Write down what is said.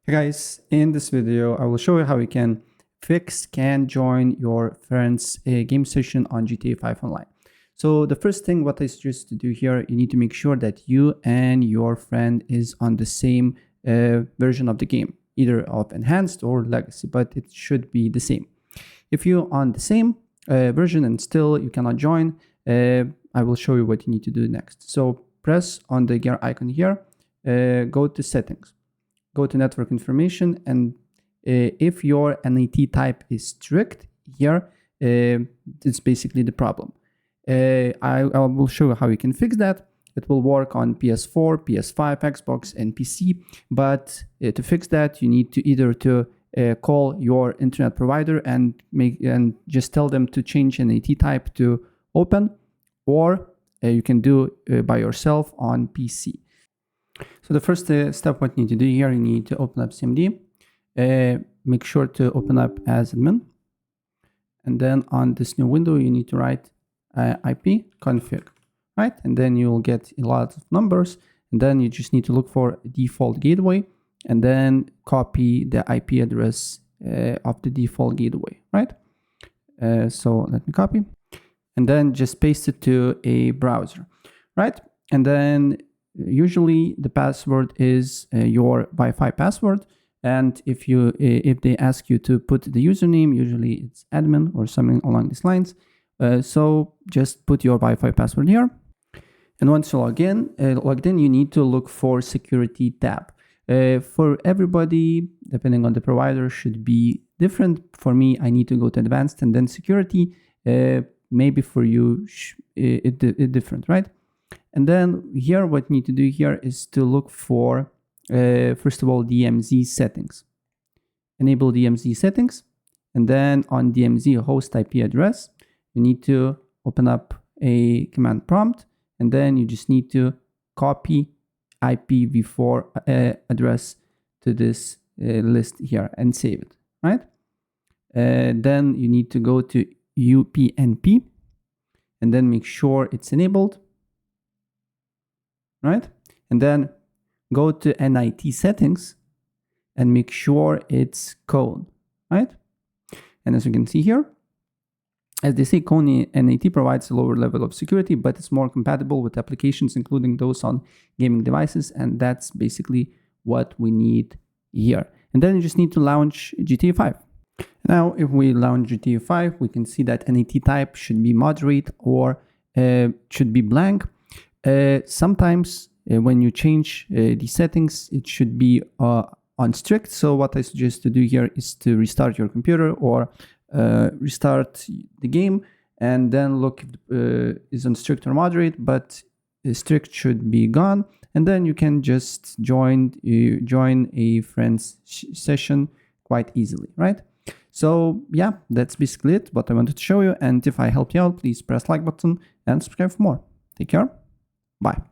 Hey guys, in this video I will show you how you can can join your friend's game session on GTA 5 Online. So the first thing what I suggest to do here, you need to make sure that you and your friend is on the same version of the game, either of enhanced or legacy, but it should be the same. If you're on the same version and still you cannot join, I will show you what you need to do next. So press on the gear icon here, go to settings. Go to network information, and if your NAT type is strict here, it's basically the problem. I will show you how you can fix that. It will work on PS4, PS5, Xbox, and PC. But to fix that, you need to either call your internet provider and just tell them to change NAT type to open, or you can do by yourself on PC. So the first step what you need to do here, you need to open up CMD, make sure to open up as admin, and then on this new window you need to write IP config, right? And then you'll get a lot of numbers, and then you just need to look for default gateway and then copy the IP address of the default gateway, right? So let me copy, and then just paste it to a browser, right? And then usually the password is your Wi-Fi password, and if they ask you to put the username, usually it's admin or something along these lines. So just put your Wi-Fi password here, and once you logged in, you need to look for security tab. For everybody, depending on the provider, should be different. For me, I need to go to advanced and then security. Maybe for you it different, right? And then here, what you need to do here is to look for, first of all, DMZ settings. Enable DMZ settings. And then on DMZ host IP address, you need to open up a command prompt. And then you just need to copy IPv4 address to this list here and save it, right? Then you need to go to UPnP and then make sure it's enabled. Right? And then go to NIT settings and make sure it's cone, right? And as you can see here, as they say, cone NAT provides a lower level of security, but it's more compatible with applications, including those on gaming devices. And that's basically what we need here. And then you just need to launch GTA 5. Now, if we launch GTA 5, we can see that NAT type should be moderate or should be blank. Sometimes when you change the settings, it should be on strict. So what I suggest to do here is to restart your computer or restart the game, and then look if is on strict or moderate, but strict should be gone. And then you can just join a friend's session quite easily, right? So yeah, that's basically it, what I wanted to show you. And if I helped you out, please press like button and subscribe for more. Take care. Bye.